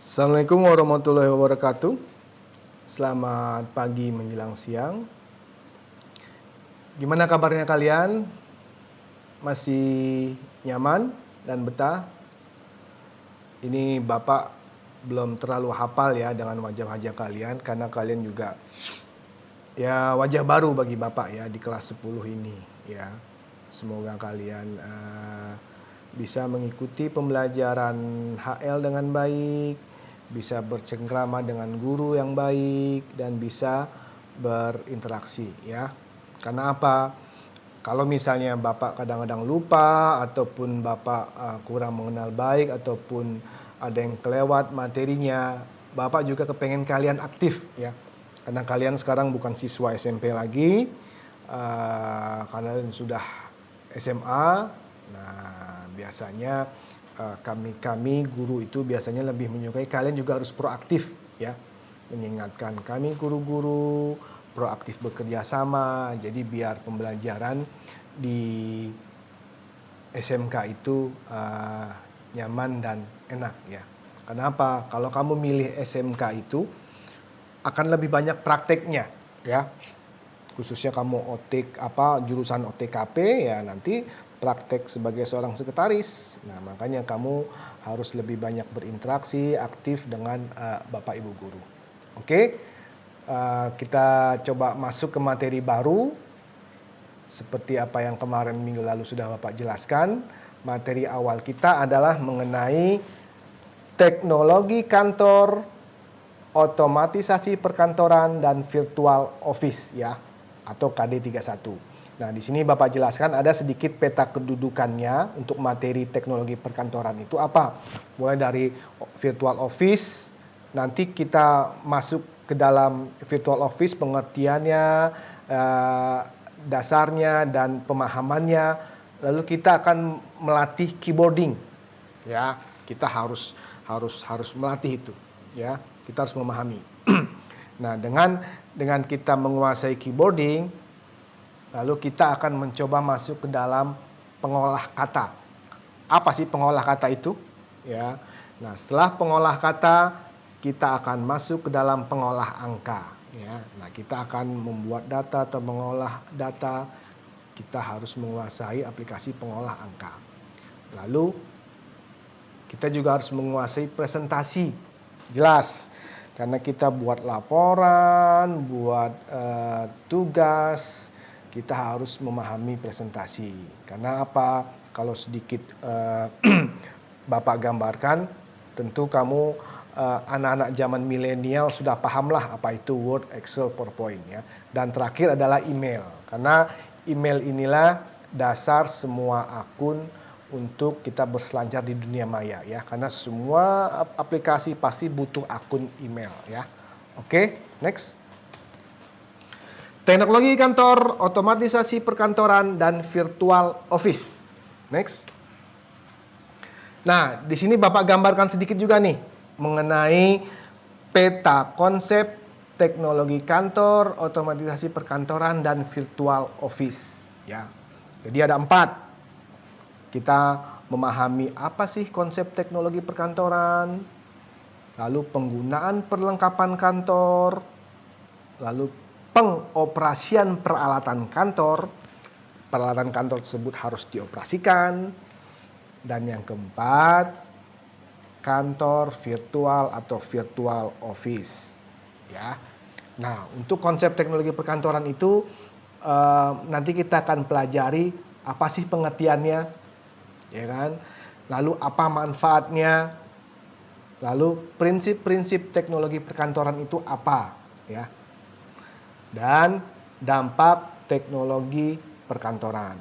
Assalamualaikum warahmatullahi wabarakatuh. Selamat pagi menjelang siang. Gimana kabarnya kalian? Masih nyaman dan betah? Ini Bapak belum terlalu hafal ya dengan wajah-wajah kalian, karena kalian juga ya wajah baru bagi Bapak ya di kelas 10 ini ya. Semoga kalian bisa mengikuti pembelajaran HL dengan baik, bisa bercengkrama dengan guru yang baik, dan bisa berinteraksi ya. Karena apa? Kalau misalnya Bapak kadang-kadang lupa, ataupun Bapak kurang mengenal baik, ataupun ada yang kelewat materinya, Bapak juga kepengen kalian aktif ya. Karena kalian sekarang bukan siswa SMP lagi, karena sudah SMA. Nah, biasanya kami guru itu biasanya lebih menyukai kalian juga harus proaktif ya, mengingatkan kami guru-guru proaktif bekerja sama. Jadi biar pembelajaran di SMK itu nyaman dan enak ya. Kenapa? Kalau kamu milih SMK itu akan lebih banyak prakteknya ya. Khususnya kamu jurusan OTKP ya, nanti praktek sebagai seorang sekretaris. Nah, makanya kamu harus lebih banyak berinteraksi aktif dengan Bapak Ibu guru. Oke? Kita coba masuk ke materi baru. Seperti apa yang kemarin minggu lalu sudah Bapak jelaskan, materi awal kita adalah mengenai teknologi kantor, otomatisasi perkantoran, dan virtual office ya, atau KD31. Nah, di sini Bapak jelaskan ada sedikit peta kedudukannya untuk materi teknologi perkantoran itu apa. Mulai dari virtual office, nanti kita masuk ke dalam virtual office, pengertiannya, dasarnya dan pemahamannya. Lalu kita akan melatih keyboarding. Ya, kita harus melatih itu ya. Kita harus memahami. Nah, dengan kita menguasai keyboarding, lalu kita akan mencoba masuk ke dalam pengolah kata. Apa sih pengolah kata itu? Ya. Nah, setelah pengolah kata, kita akan masuk ke dalam pengolah angka. Ya. Nah, kita akan membuat data atau mengolah data. Kita harus menguasai aplikasi pengolah angka. Lalu kita juga harus menguasai presentasi. Jelas. Karena kita buat laporan, buat tugas, kita harus memahami presentasi. Karena apa? Kalau sedikit Bapak gambarkan, tentu kamu anak-anak zaman milenial sudah pahamlah apa itu Word, Excel, PowerPoint ya. Dan terakhir adalah email. Karena email inilah dasar semua akun untuk kita berselancar di dunia maya ya, karena semua aplikasi pasti butuh akun email ya. Oke, next. Teknologi kantor, otomatisasi perkantoran, dan virtual office. Next. Nah, di sini Bapak gambarkan sedikit juga nih mengenai peta konsep teknologi kantor, otomatisasi perkantoran, dan virtual office ya. Jadi ada 4. Kita memahami apa sih konsep teknologi perkantoran, lalu penggunaan perlengkapan kantor, lalu pengoperasian peralatan kantor tersebut harus dioperasikan, dan yang keempat, kantor virtual atau virtual office. Ya. Nah, untuk konsep teknologi perkantoran itu nanti kita akan pelajari apa sih pengertiannya, ya kan? Lalu apa manfaatnya? Lalu prinsip-prinsip teknologi perkantoran itu apa, ya? Dan dampak teknologi perkantoran.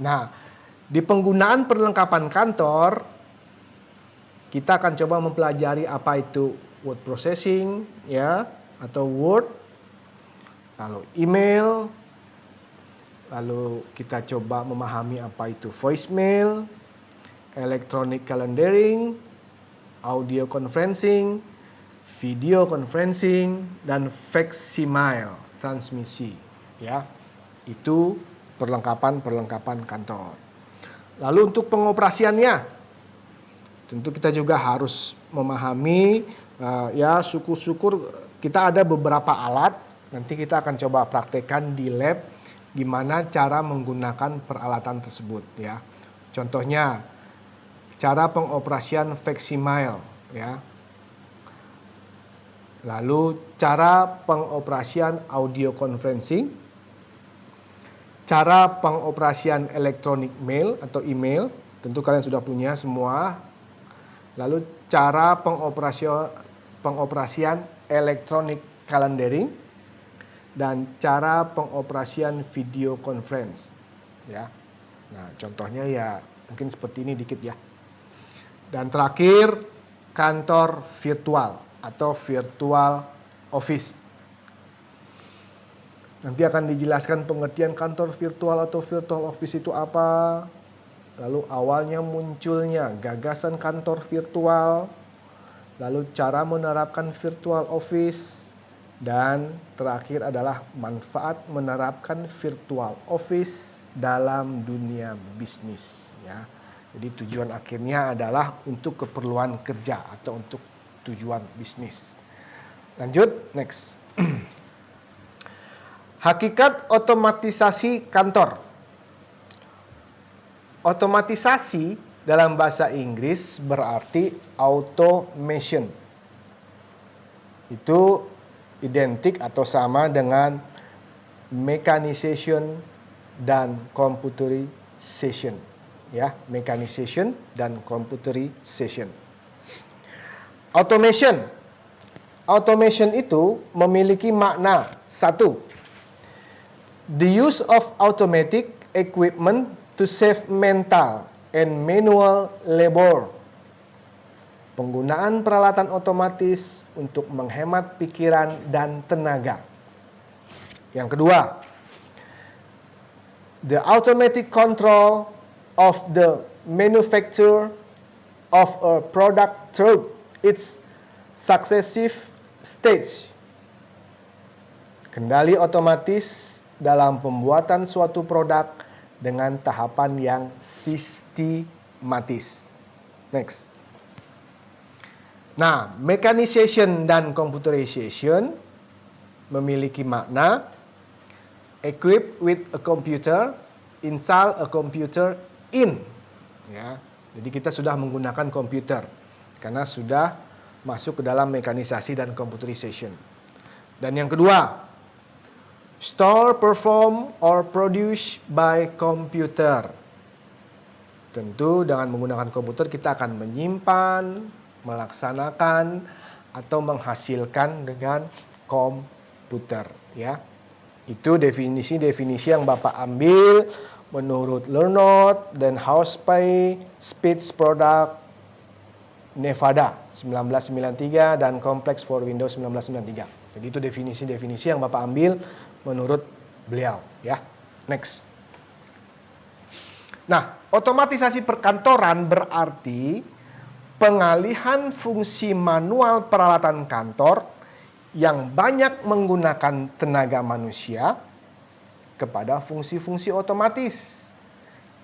Nah, di penggunaan perlengkapan kantor, kita akan coba mempelajari apa itu word processing, ya, atau Word, lalu email, lalu kita coba memahami apa itu voicemail, electronic calendaring, audio conferencing, video conferencing, dan facsimile transmisi. Ya, Itu perlengkapan-perlengkapan kantor. Lalu untuk pengoperasiannya, tentu kita juga harus memahami, ya syukur-syukur kita ada beberapa alat. Nanti kita akan coba praktekkan di lab gimana cara menggunakan peralatan tersebut ya. Contohnya cara pengoperasian Facsimile ya. Lalu cara pengoperasian audio conferencing, cara pengoperasian electronic mail atau email, tentu kalian sudah punya semua. Lalu cara pengoperasian electronic calendaring dan cara pengoperasian video conference ya. Nah, contohnya ya mungkin seperti ini dikit ya. Dan terakhir, kantor virtual atau virtual office. Nanti akan dijelaskan pengertian kantor virtual atau virtual office itu apa. Lalu awalnya munculnya gagasan kantor virtual. Lalu cara menerapkan virtual office. Dan terakhir adalah manfaat menerapkan virtual office dalam dunia bisnis ya. Jadi tujuan akhirnya adalah untuk keperluan kerja atau untuk tujuan bisnis. Lanjut, next. Hakikat otomatisasi kantor. Otomatisasi dalam bahasa Inggris berarti automation. Itu identik atau sama dengan mechanization dan computerization. Ya, mechanization dan computerization. Automation. Automation itu memiliki makna satu, the use of automatic equipment to save mental and manual labor. Penggunaan peralatan otomatis untuk menghemat pikiran dan tenaga. Yang kedua, the automatic control of the manufacture of a product through its successive stage. Kendali otomatis dalam pembuatan suatu produk dengan tahapan yang sistematis. Next. Nah, mechanization dan computerization memiliki makna equip with a computer, install a computer in. Ya, jadi kita sudah menggunakan komputer karena sudah masuk ke dalam mekanisasi dan computerization. Dan yang kedua, store, perform, or produce by computer. Tentu dengan menggunakan komputer kita akan menyimpan, melaksanakan, atau menghasilkan dengan komputer. Ya, itu definisi-definisi yang Bapak ambil menurut Lernout dan Housepay Speech Product Nevada 1993 dan Complex for Windows 1993. Jadi itu definisi-definisi yang Bapak ambil menurut beliau ya. Next. Nah, otomatisasi perkantoran berarti pengalihan fungsi manual peralatan kantor yang banyak menggunakan tenaga manusia kepada fungsi-fungsi otomatis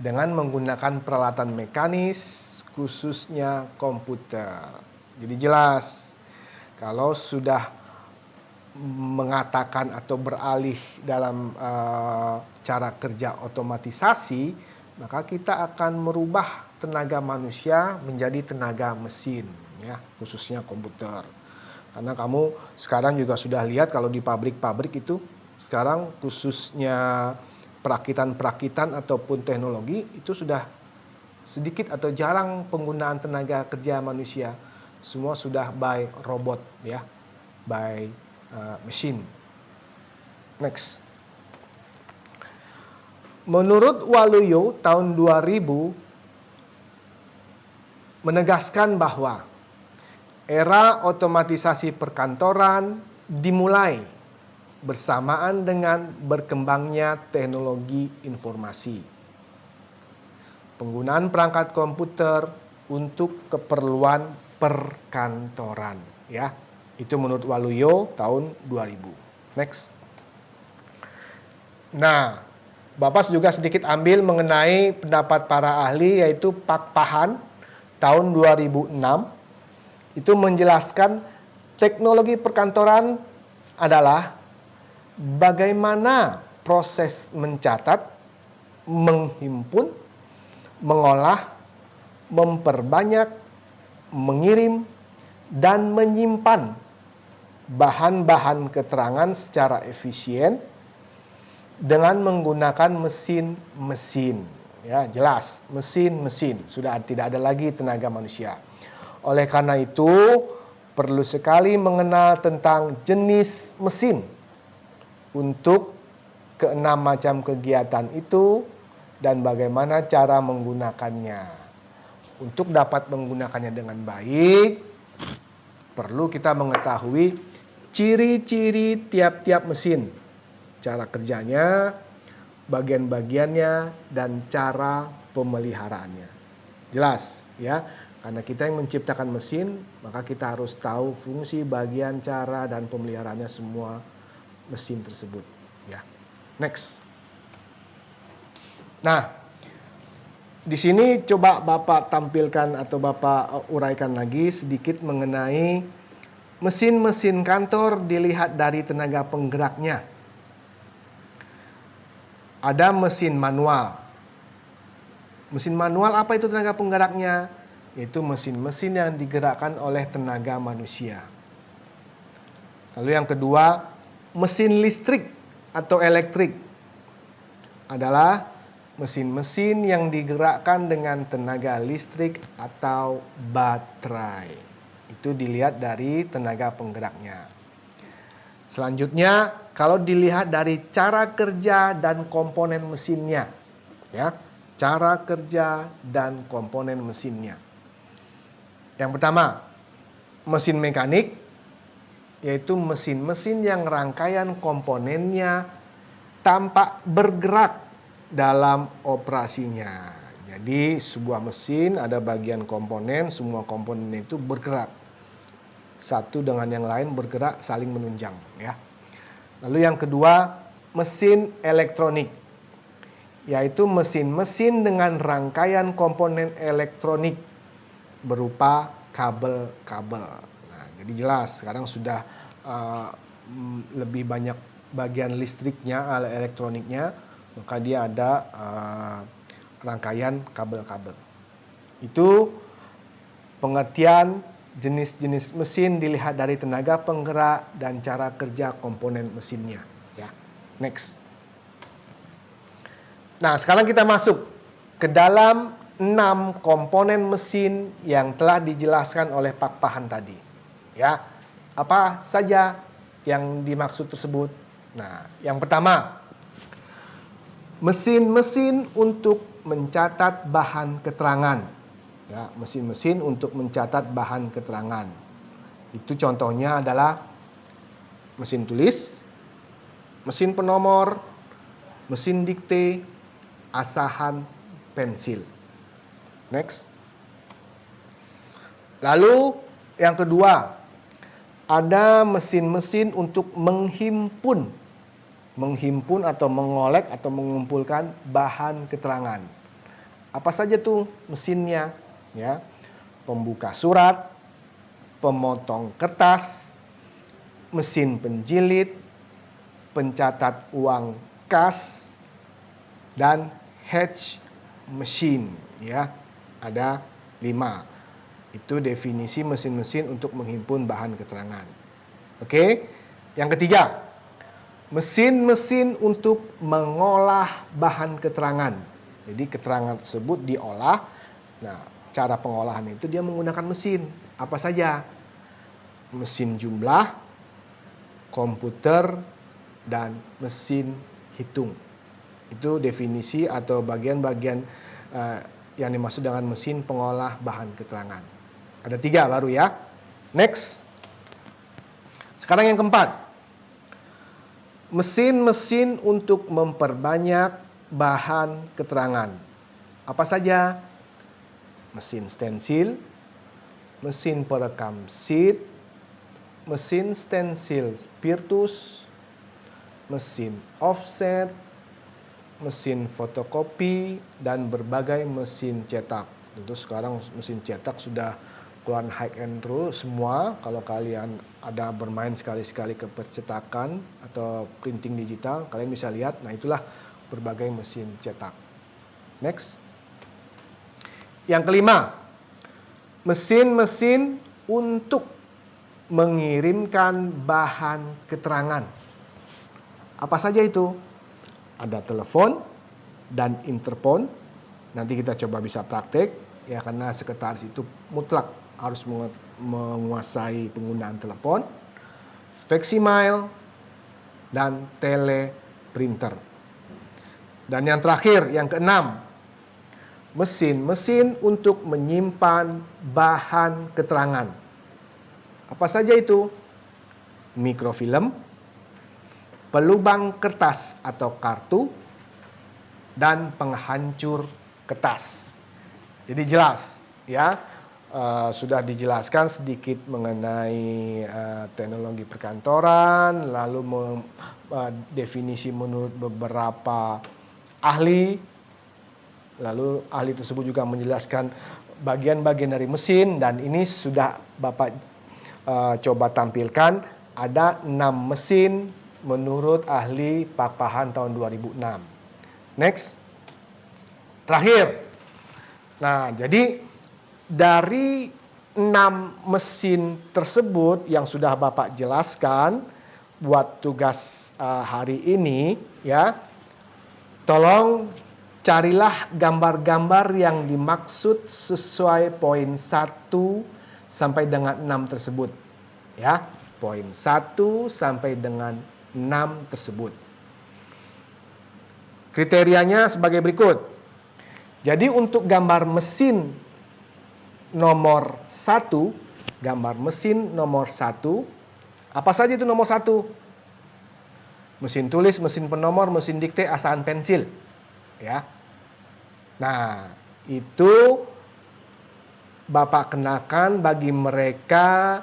dengan menggunakan peralatan mekanis, khususnya komputer. Jadi jelas, kalau sudah mengatakan atau beralih dalam cara kerja otomatisasi, maka kita akan merubah tenaga manusia menjadi tenaga mesin, ya, khususnya komputer. Karena kamu sekarang juga sudah lihat kalau di pabrik-pabrik itu sekarang khususnya perakitan-perakitan ataupun teknologi itu sudah sedikit atau jarang penggunaan tenaga kerja manusia. Semua sudah by robot ya, by machine. Next. Menurut Waluyo tahun 2000 menegaskan bahwa era otomatisasi perkantoran dimulai bersamaan dengan berkembangnya teknologi informasi. Penggunaan perangkat komputer untuk keperluan perkantoran, ya. Itu menurut Waluyo tahun 2000. Next. Nah, Bapak juga sedikit ambil mengenai pendapat para ahli, yaitu Pak Pahan tahun 2006. Itu menjelaskan teknologi perkantoran adalah bagaimana proses mencatat, menghimpun, mengolah, memperbanyak, mengirim, dan menyimpan bahan-bahan keterangan secara efisien dengan menggunakan mesin-mesin. Ya, jelas, mesin-mesin. Sudah tidak ada lagi tenaga manusia. Oleh karena itu, perlu sekali mengenal tentang jenis mesin untuk keenam macam kegiatan itu dan bagaimana cara menggunakannya. Untuk dapat menggunakannya dengan baik, perlu kita mengetahui ciri-ciri tiap-tiap mesin, cara kerjanya, bagian-bagiannya, dan cara pemeliharaannya. Jelas ya, karena kita yang menciptakan mesin, maka kita harus tahu fungsi, bagian, cara, dan pemeliharaannya semua mesin tersebut. Ya, next. Nah, di sini coba Bapak tampilkan atau Bapak uraikan lagi sedikit mengenai mesin-mesin kantor dilihat dari tenaga penggeraknya. Ada mesin manual. Mesin manual apa itu tenaga penggeraknya? Yaitu mesin-mesin yang digerakkan oleh tenaga manusia. Lalu yang kedua, mesin listrik atau elektrik adalah mesin-mesin yang digerakkan dengan tenaga listrik atau baterai. Itu dilihat dari tenaga penggeraknya. Selanjutnya, kalau dilihat dari cara kerja dan komponen mesinnya, ya, cara kerja dan komponen mesinnya. Yang pertama, mesin mekanik, yaitu mesin-mesin yang rangkaian komponennya tampak bergerak dalam operasinya. Jadi sebuah mesin ada bagian komponen, semua komponen itu bergerak. Satu dengan yang lain bergerak saling menunjang, ya. Lalu yang kedua, mesin elektronik, yaitu mesin-mesin dengan rangkaian komponen elektronik berupa kabel-kabel. Nah, jadi jelas sekarang sudah lebih banyak bagian listriknya, elektroniknya, maka dia ada rangkaian kabel-kabel. Itu pengertian jenis-jenis mesin dilihat dari tenaga penggerak dan cara kerja komponen mesinnya. Ya, next. Nah, sekarang kita masuk ke dalam 6 komponen mesin yang telah dijelaskan oleh Pak Pahan tadi. Ya, apa saja yang dimaksud tersebut? Nah, yang pertama, mesin-mesin untuk mencatat bahan keterangan. Ya, mesin-mesin untuk mencatat bahan keterangan. Itu contohnya adalah mesin tulis, mesin penomor, mesin dikte, asahan, pensil. Next. Lalu yang kedua, ada mesin-mesin untuk menghimpun atau mengolek atau mengumpulkan bahan keterangan. Apa saja tuh mesinnya? Ya, pembuka surat, pemotong kertas, mesin penjilid, pencatat uang kas, dan hedge machine. Ya, ada 5. Itu definisi mesin-mesin untuk menghimpun bahan keterangan. Oke, yang ketiga, mesin-mesin untuk mengolah bahan keterangan. Jadi keterangan tersebut diolah. Nah, cara pengolahan itu dia menggunakan mesin. Apa saja? Mesin jumlah, komputer, dan mesin hitung. Itu definisi atau bagian-bagian yang dimaksud dengan mesin pengolah bahan keterangan. Ada 3 baru ya. Next. Sekarang yang keempat. Mesin-mesin untuk memperbanyak bahan keterangan. Apa saja? Mesin stensil, mesin perekam sheet, mesin stensil spiritus, mesin offset, mesin fotokopi, dan berbagai mesin cetak. Tentu sekarang mesin cetak sudah keluar high end terus semua. Kalau kalian ada bermain sekali-sekali ke percetakan atau printing digital, kalian bisa lihat. Nah, itulah berbagai mesin cetak. Next. Yang kelima, mesin-mesin untuk mengirimkan bahan keterangan. Apa saja itu? Ada telepon dan interphone. Nanti kita coba bisa praktek ya, karena sekretaris itu mutlak harus menguasai penggunaan telepon, facsimiles, dan teleprinter. Dan yang terakhir, yang keenam, mesin-mesin untuk menyimpan bahan keterangan. Apa saja itu? Mikrofilm, pelubang kertas atau kartu, dan penghancur kertas. Jadi jelas ya, sudah dijelaskan sedikit mengenai teknologi perkantoran, lalu definisi menurut beberapa ahli, lalu ahli tersebut juga menjelaskan bagian-bagian dari mesin, dan ini sudah Bapak coba tampilkan. Ada 6 mesin menurut ahli Pakpahan tahun 2006. Next. Terakhir. Nah, jadi dari 6 mesin tersebut yang sudah Bapak jelaskan buat tugas hari ini ya, tolong carilah gambar-gambar yang dimaksud sesuai poin 1 sampai dengan 6 tersebut. Ya, poin 1 sampai dengan 6 tersebut. Kriterianya sebagai berikut. Jadi untuk gambar mesin nomor 1, gambar mesin nomor 1, apa saja itu nomor 1? Mesin tulis, mesin penomor, mesin dikte, asahan pensil. Ya. Nah, itu Bapak kenakan bagi mereka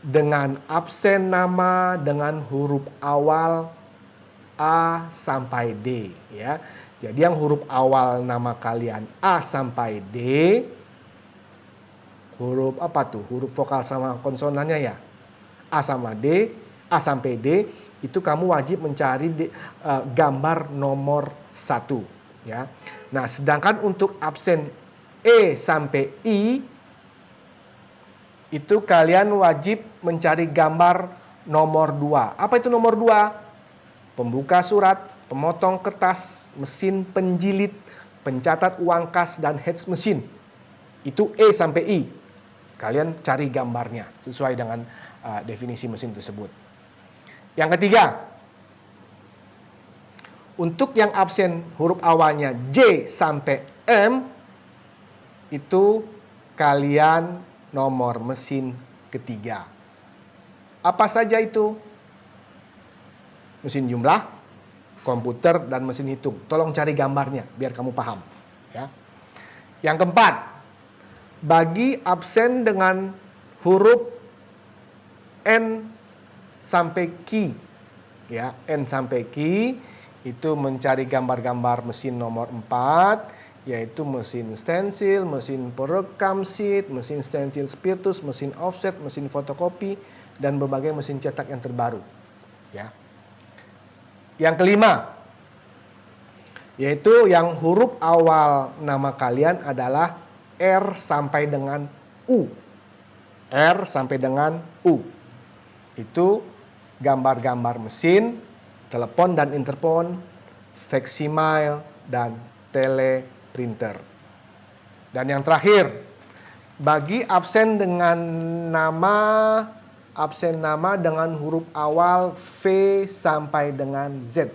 dengan absen nama dengan huruf awal A sampai D ya. Jadi yang huruf awal nama kalian A sampai D, huruf apa tuh? Huruf vokal sama konsonannya ya. A sama D, A sampai D, itu kamu wajib mencari gambar nomor 1 ya. Nah, sedangkan untuk absen E sampai I, itu kalian wajib mencari gambar nomor 2. Apa itu nomor 2? Pembuka surat, pemotong kertas, mesin penjilid, pencatat uang kas, dan heads mesin. Itu E sampai I. Kalian cari gambarnya sesuai dengan definisi mesin tersebut. Yang ketiga, untuk yang absen huruf awalnya J sampai M, itu kalian nomor mesin ketiga. Apa saja itu? Mesin jumlah, komputer, dan mesin hitung. Tolong cari gambarnya biar kamu paham. Ya. Yang keempat, bagi absen dengan huruf N sampai Q, ya, N sampai Q, itu mencari gambar-gambar mesin nomor 4, yaitu mesin stensil, mesin perekam sheet, mesin stensil spiritus, mesin offset, mesin fotokopi, dan berbagai mesin cetak yang terbaru. Ya. Yang kelima, yaitu yang huruf awal nama kalian adalah R sampai dengan U. R sampai dengan U. Itu gambar-gambar mesin, telepon dan interphone, facsimiles, dan teleprinter. Dan yang terakhir, bagi absen dengan absen nama dengan huruf awal V sampai dengan Z.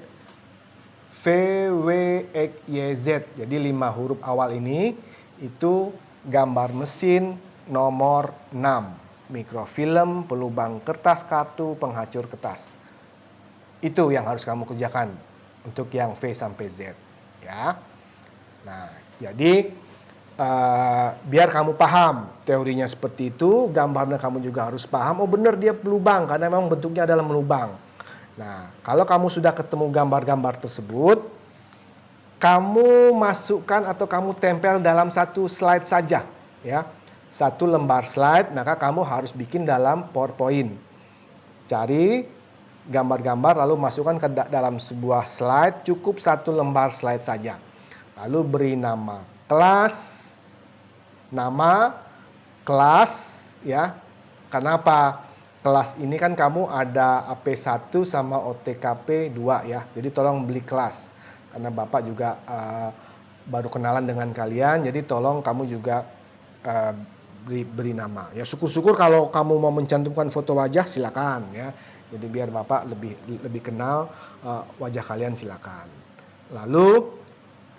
V, W, X, Y, Z. Jadi 5 huruf awal ini itu gambar mesin nomor 6. Mikrofilm, pelubang kertas, kartu, penghancur kertas. Itu yang harus kamu kerjakan untuk yang V sampai Z. Ya. Nah, jadi biar kamu paham teorinya seperti itu, gambarnya kamu juga harus paham. Oh benar, dia pelubang karena memang bentuknya adalah melubang. Nah, kalau kamu sudah ketemu gambar-gambar tersebut, kamu masukkan atau kamu tempel dalam satu slide saja, ya. Satu lembar slide, maka kamu harus bikin dalam PowerPoint. Cari gambar-gambar lalu masukkan ke dalam sebuah slide, cukup satu lembar slide saja. Lalu beri nama kelas, ya. Kenapa? Kelas ini kan kamu ada AP1 sama OTKP 2 ya. Jadi tolong beli kelas. Karena Bapak juga baru kenalan dengan kalian, jadi tolong kamu juga beri nama. Ya syukur-syukur kalau kamu mau mencantumkan foto wajah silakan ya. Jadi biar Bapak lebih kenal wajah kalian silakan. Lalu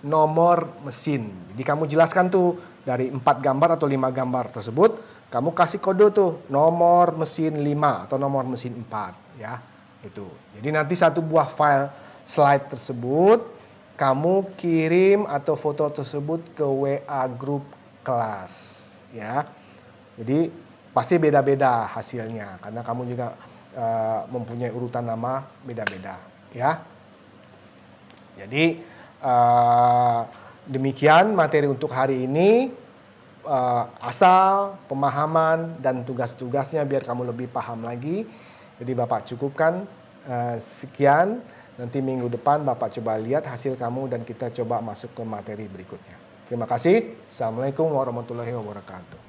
nomor mesin. Jadi kamu jelaskan tuh dari 4 gambar atau 5 gambar tersebut, kamu kasih kode tuh nomor mesin 5 atau nomor mesin 4 ya. Itu. Jadi nanti satu buah file slide tersebut kamu kirim atau foto tersebut ke WA grup kelas ya. Jadi pasti beda-beda hasilnya karena kamu juga mempunyai urutan nama beda-beda ya. Jadi demikian materi untuk hari ini, asal, pemahaman, dan tugas-tugasnya biar kamu lebih paham lagi. Jadi Bapak cukupkan sekian, nanti minggu depan Bapak coba lihat hasil kamu dan kita coba masuk ke materi berikutnya. Terima kasih. Assalamualaikum warahmatullahi wabarakatuh.